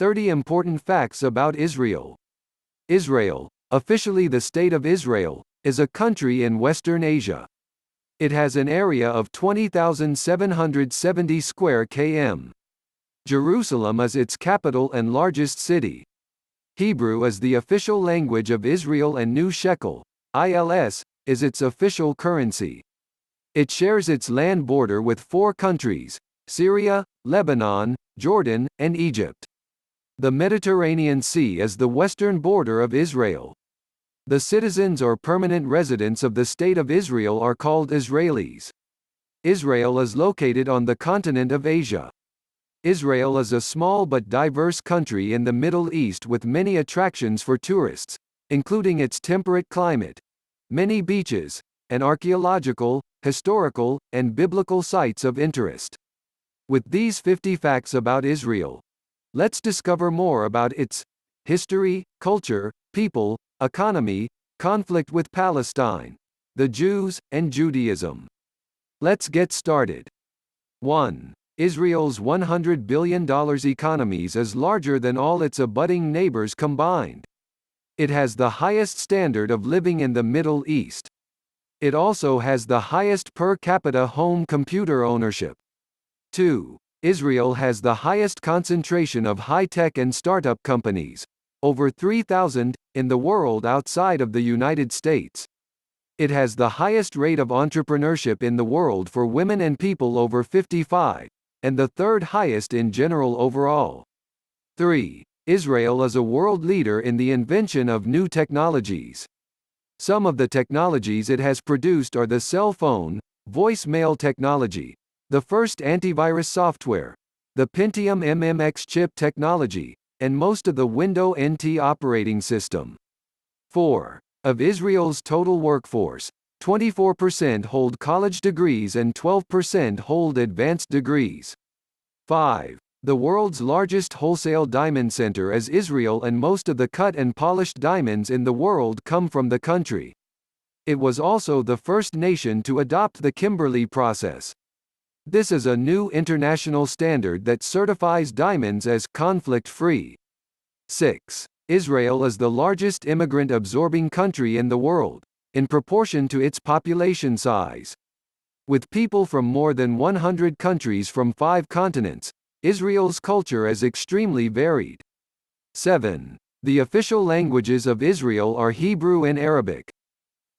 30 important facts about Israel. Israel, officially the State of Israel, is a country in Western Asia. It has an area of 20,770 square km. Jerusalem is its capital and largest city. Hebrew is the official language of Israel and New Shekel, ILS, is its official currency. It shares its land border with 4 countries: Syria, Lebanon, Jordan, and Egypt. The Mediterranean Sea is the western border of Israel. The citizens or permanent residents of the State of Israel are called Israelis. Israel is located on the continent of Asia. Israel is a small but diverse country in the Middle East with many attractions for tourists, including its temperate climate, many beaches, and archaeological, historical, and biblical sites of interest. With these 50 facts about Israel, let's discover more about its history, culture, people, economy, conflict with Palestine, the Jews, and Judaism. Let's get started. 1. Israel's $100 billion Economies is larger than all its abutting neighbors combined. It has the highest standard of living in the Middle East. It also has the highest per capita home computer ownership. 2. Israel has the highest concentration of high-tech and startup companies, over 3,000, in the world outside of the United States. It has the highest rate of entrepreneurship in the world for women and people over 55, and the 3rd highest in general overall. 3. Israel is a world leader in the invention of new technologies. Some of the technologies it has produced are the cell phone, voicemail technology, the first antivirus software, the Pentium MMX chip technology, and most of the Windows NT operating system. 4. Of Israel's total workforce, 24% hold college degrees and 12% hold advanced degrees. 5. The world's largest wholesale diamond center is Israel, and most of the cut and polished diamonds in the world come from the country. It was also the first nation to adopt the Kimberley process. This is a new international standard that certifies diamonds as conflict-free. 6. Israel is the largest immigrant-absorbing country in the world, in proportion to its population size. With people from more than 100 countries from 5 continents, Israel's culture is extremely varied. 7. The official languages of Israel are Hebrew and Arabic.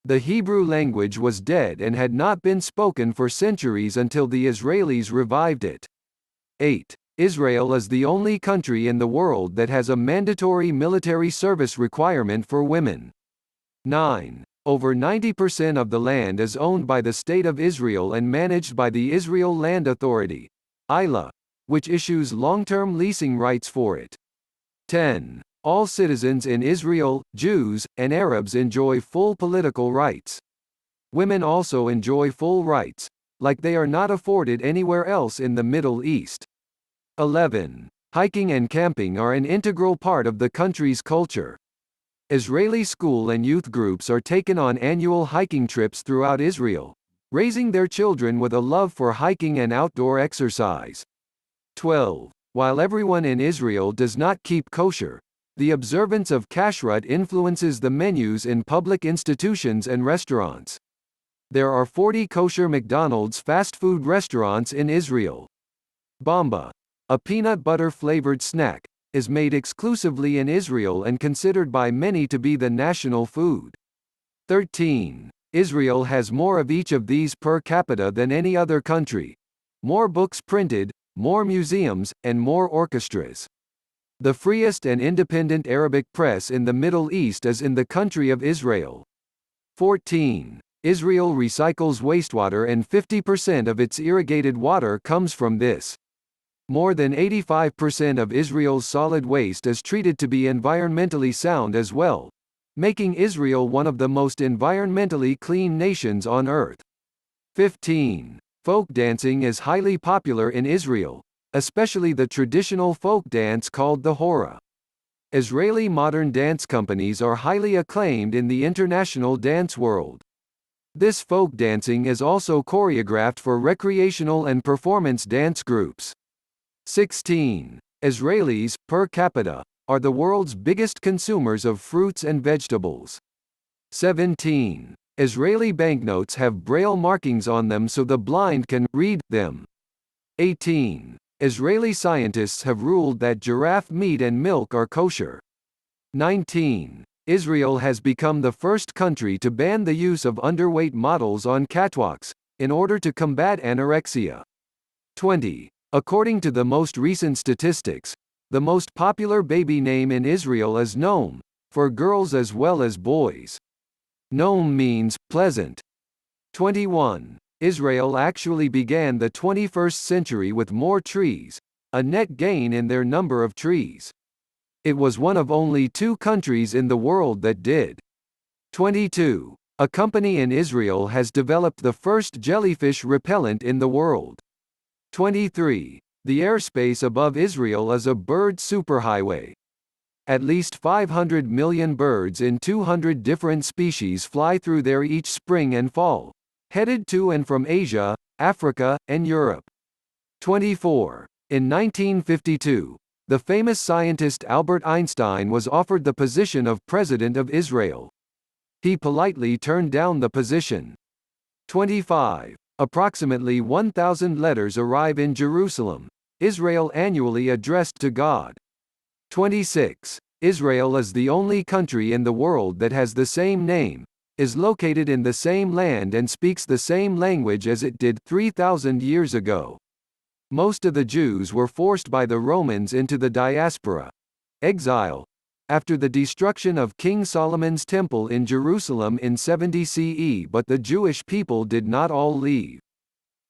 The Hebrew language was dead and had not been spoken for centuries until the Israelis revived it. 8. Israel is the only country in the world that has a mandatory military service requirement for women. 9. Over 90% of the land is owned by the State of Israel and managed by the Israel Land Authority, ILA, which issues long-term leasing rights for it. 10. All citizens in Israel, Jews, and Arabs enjoy full political rights. Women also enjoy full rights, like they are not afforded anywhere else in the Middle East. 11. Hiking and camping are an integral part of the country's culture. Israeli school and youth groups are taken on annual hiking trips throughout Israel, raising their children with a love for hiking and outdoor exercise. 12. While everyone in Israel does not keep kosher, the observance of kashrut influences the menus in public institutions and restaurants. There are 40 kosher McDonald's fast food restaurants in Israel. Bamba, a peanut butter-flavored snack, is made exclusively in Israel and considered by many to be the national food. 13. Israel has more of each of these per capita than any other country. More books printed, more museums, and more orchestras. The freest and independent Arabic press in the Middle East is in the country of Israel. 14. Israel recycles wastewater and 50% of its irrigated water comes from this. More than 85% of Israel's solid waste is treated to be environmentally sound as well, making Israel one of the most environmentally clean nations on earth. 15. Folk dancing is highly popular in Israel, especially the traditional folk dance called the hora. Israeli modern dance companies are highly acclaimed in the international dance world. This folk dancing is also choreographed for recreational and performance dance groups. 16. Israelis, per capita, are the world's biggest consumers of fruits and vegetables. 17. Israeli banknotes have braille markings on them so the blind can read them. 18. Israeli scientists have ruled that giraffe meat and milk are kosher. 19. Israel has become the first country to ban the use of underweight models on catwalks, in order to combat anorexia. 20. According to the most recent statistics, the most popular baby name in Israel is Noam, for girls as well as boys. Noam means pleasant. 21. Israel actually began the 21st century with more trees, a net gain in their number of trees. It was one of only 2 countries in the world that did. 22. A company in Israel has developed the first jellyfish repellent in the world. 23. The airspace above Israel is a bird superhighway. At least 500 million birds in 200 different species fly through there each spring and fall, headed to and from Asia, Africa, and Europe. 24. In 1952, the famous scientist Albert Einstein was offered the position of President of Israel. He politely turned down the position. 25. Approximately 1,000 letters arrive in Jerusalem, Israel annually addressed to God. 26. Israel is the only country in the world that has the same name, is located in the same land and speaks the same language as it did 3,000 years ago. Most of the Jews were forced by the Romans into the diaspora, exile, after the destruction of King Solomon's temple in Jerusalem in 70 CE, but the Jewish people did not all leave.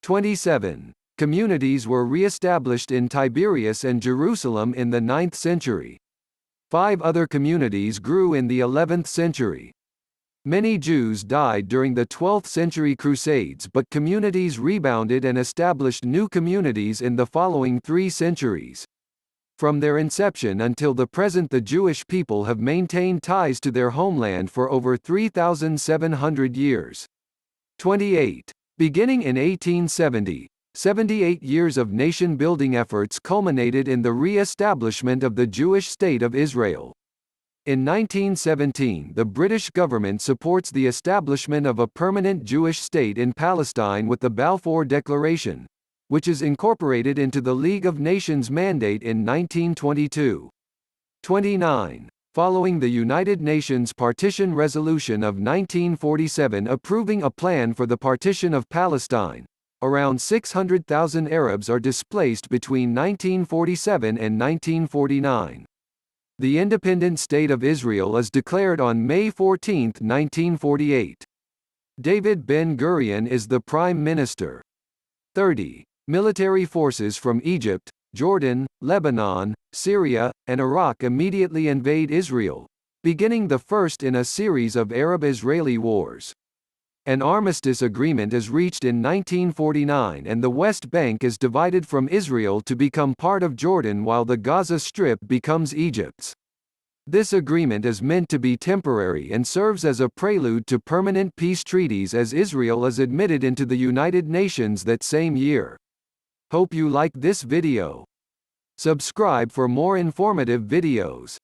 27. Communities were re-established in Tiberias and Jerusalem in the 9th century. 5 other communities grew in the 11th century. Many Jews died during the 12th century Crusades, but communities rebounded and established new communities in the following 3 centuries. From their inception until the present, the Jewish people have maintained ties to their homeland for over 3,700 years. 28. Beginning in 1870, 78 years of nation-building efforts culminated in the re-establishment of the Jewish state of Israel. In 1917, the British government supports the establishment of a permanent Jewish state in Palestine with the Balfour Declaration, which is incorporated into the League of Nations mandate in 1922. 29. Following the United Nations Partition Resolution of 1947 approving a plan for the partition of Palestine, around 600,000 Arabs are displaced between 1947 and 1949. The independent State of Israel is declared on May 14, 1948. David Ben-Gurion is the Prime Minister. 30. Military forces from Egypt, Jordan, Lebanon, Syria, and Iraq immediately invade Israel, beginning the first in a series of Arab-Israeli wars. An armistice agreement is reached in 1949 and the West Bank is divided from Israel to become part of Jordan while the Gaza Strip becomes Egypt's. This agreement is meant to be temporary and serves as a prelude to permanent peace treaties as Israel is admitted into the United Nations that same year. Hope you like this video. Subscribe for more informative videos.